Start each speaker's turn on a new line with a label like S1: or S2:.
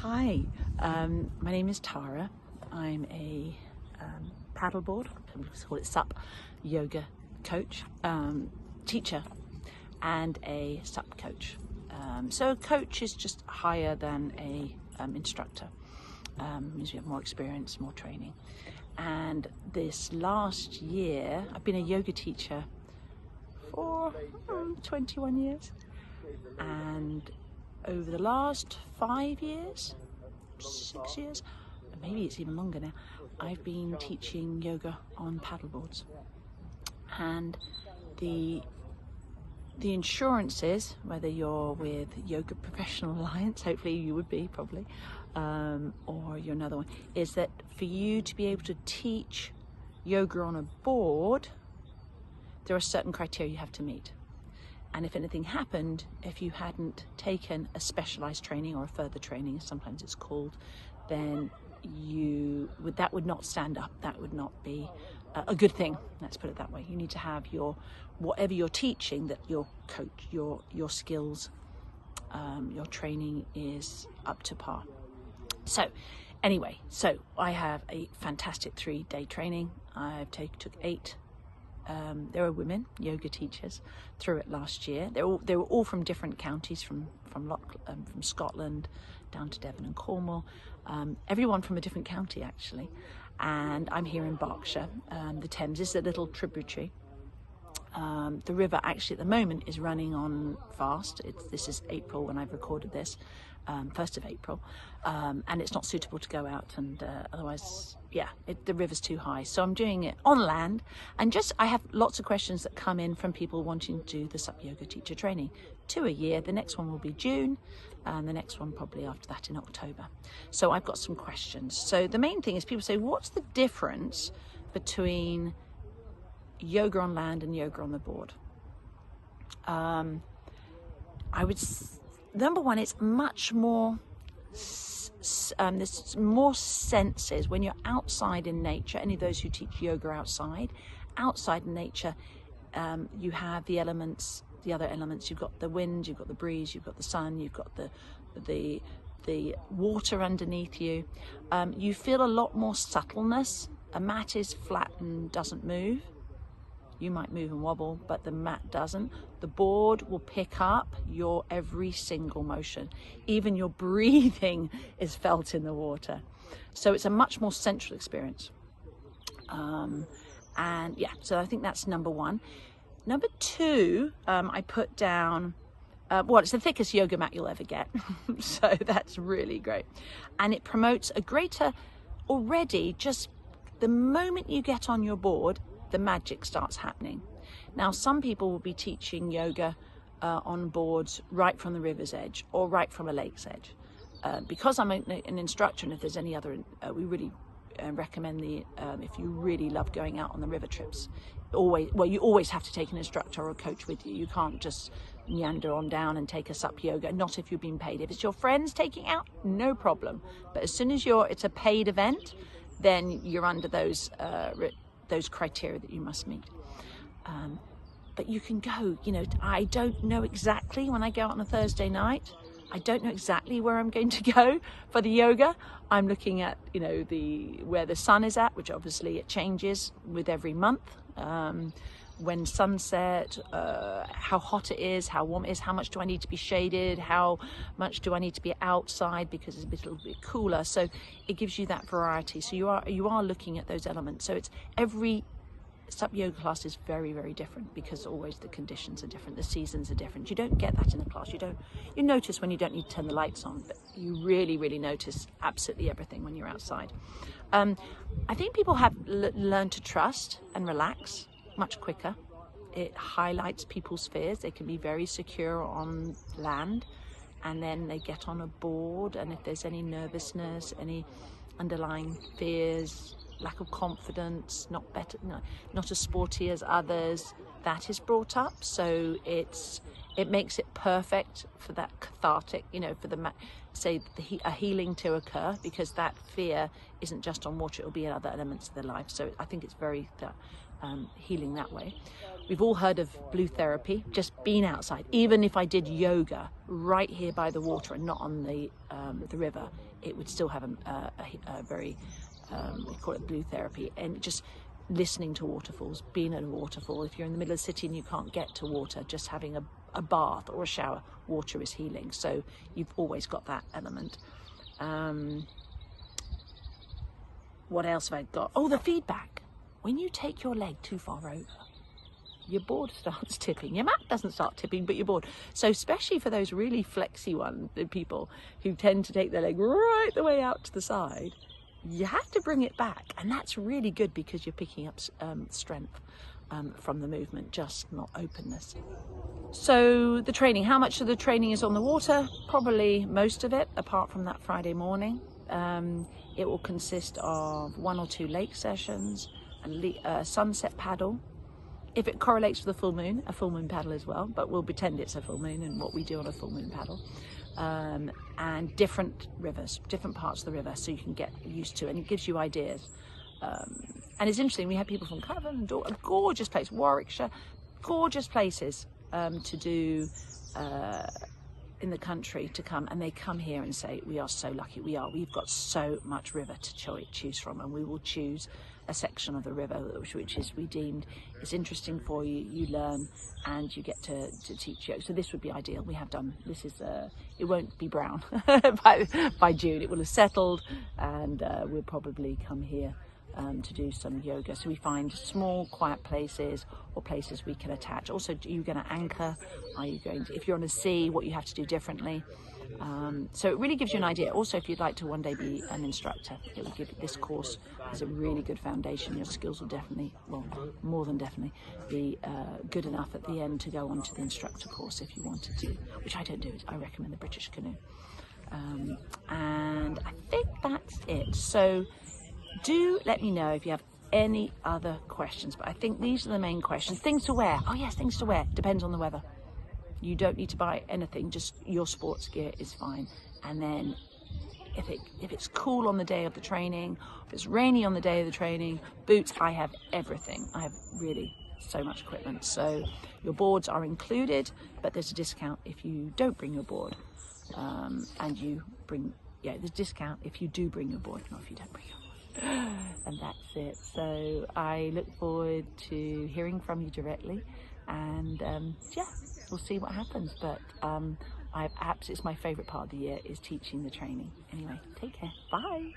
S1: Hi, my name is Tara. I'm a paddleboard, we call it SUP Yoga coach, teacher, and a SUP coach. So a coach is just higher than a instructor. Means you have more experience, more training. And this last year, I've been a yoga teacher for 21 years. And over the last 5 years, 6 years, maybe it's even longer now, I've been teaching yoga on paddleboards. And the insurances, whether you're with Yoga Professional Alliance, hopefully you would be probably, or you're another one, is that for you to be able to teach yoga on a board, there are certain criteria you have to meet. And if anything happened, if you hadn't taken a specialized training or a further training, as sometimes it's called, then that would not stand up. That would not be a good thing. Let's put it that way. You need to have whatever you're teaching, that your coach, your skills, your training is up to par. So anyway, I have a fantastic 3-day training. I've took 8. There were women yoga teachers through it last year. They were all from different counties, from Scotland down to Devon and Cornwall. Everyone from a different county actually. And I'm here in Berkshire. The Thames is a little tributary. The river actually at the moment is running on fast. This is April when I've recorded this, 1st of April, and it's not suitable to go out, and otherwise, the river's too high. So I'm doing it on land, and I have lots of questions that come in from people wanting to do the SUP Yoga teacher training. 2 a year. The next one will be June, and the next one probably after that in October. So I've got some questions. So the main thing is people say, what's the difference between yoga on land and yoga on the board? Number one, it's much more, there's more senses when you're outside in nature. Any of those who teach yoga outside in nature, you have the elements, the other elements. You've got the wind, you've got the breeze, you've got the sun, you've got the water underneath you. You feel a lot more subtleness. A mat is flat and doesn't move. You might move and wobble, but the mat doesn't. The board will pick up your every single motion. Even your breathing is felt in the water. So it's a much more central experience. So I think that's number one. Number two, I put down, it's the thickest yoga mat you'll ever get. So that's really great. And it promotes a greater, already just the moment you get on your board, the magic starts happening. Now, some people will be teaching yoga on boards right from the river's edge or right from a lake's edge. Because I'm an instructor, and if there's any other, we really recommend if you really love going out on the river trips, you always have to take an instructor or a coach with you. You can't just meander on down and take a SUP yoga, not if you've been paid. If it's your friends taking out, no problem. But as soon as it's a paid event, then you're under those criteria that you must meet. But you can go, I don't know exactly when I go out on a Thursday night, I don't know exactly where I'm going to go for the yoga. I'm looking at, where the sun is at, which obviously it changes with every month. When sunset, how hot it is, how warm it is, how much do I need to be shaded, how much do I need to be outside because it's a little bit cooler. So it gives you that variety. So you are looking at those elements. So it's every SUP yoga class is very, very different because always the conditions are different, the seasons are different. You don't get that in a class. You notice when you don't need to turn the lights on, but you really, really notice absolutely everything when you're outside. I think people have learned to trust and relax much quicker. It highlights people's fears. They can be very secure on land, and then they get on a board, and if there's any nervousness, any underlying fears, lack of confidence, not as sporty as others, that is brought up. So it makes it perfect for that cathartic, for a healing to occur, because that fear isn't just on water, it'll be in other elements of their life. So I think it's very healing that way. We've all heard of blue therapy, just being outside. Even if I did yoga right here by the water and not on the river, it would still have a very, we call it blue therapy, and just listening to waterfalls, being at a waterfall. If you're in the middle of the city and you can't get to water, just having a bath or a shower, water is healing. So you've always got that element. What else have I got? Oh, the feedback. When you take your leg too far over, your board starts tipping. Your mat doesn't start tipping, but your board. So especially for those really flexy people who tend to take their leg right the way out to the side, you have to bring it back. And that's really good because you're picking up strength from the movement, just not openness. So the training, how much of the training is on the water? Probably most of it, apart from that Friday morning. It will consist of 1 or 2 lake sessions, a sunset paddle. If it correlates with a full moon paddle as well, but we'll pretend it's a full moon and what we do on a full moon paddle. And different rivers, different parts of the river, so you can get used to it, and it gives you ideas. And it's interesting, we had people from Cavan and a gorgeous place, Warwickshire, gorgeous places to do in the country to come, and they come here and say, we are so lucky, we've got so much river to choose from, and we will choose a section of the river which is we deemed is interesting for you, you learn, and you get to teach yoga. So this would be ideal. We have done, this is, it won't be brown by June, it will have settled, and we'll probably come here to do some yoga. So we find small quiet places or places we can attach. Also, are you going to anchor? Are you going to, if you're on a sea, what you have to do differently? So it really gives you an idea. Also, if you'd like to one day be an instructor, it will give this course as a really good foundation. Your skills will definitely, well, more than definitely, be good enough at the end to go on to the instructor course if you wanted to, which I don't do. I recommend the British Canoe. And I think that's it. So do let me know if you have any other questions, but I think these are the main questions. Things to wear. Oh yes, things to wear. Depends on the weather. You don't need to buy anything, just your sports gear is fine. And then if it's cool on the day of the training, if it's rainy on the day of the training, boots, I have everything. I have really so much equipment. So your boards are included, but there's a discount if you don't bring your board. And you bring, yeah, there's a discount if you do bring your board, not if you don't bring your board. And that's it. So I look forward to hearing from you directly, and yeah, we'll see what happens. But it's my favorite part of the year is teaching the training. Anyway, take care. Bye.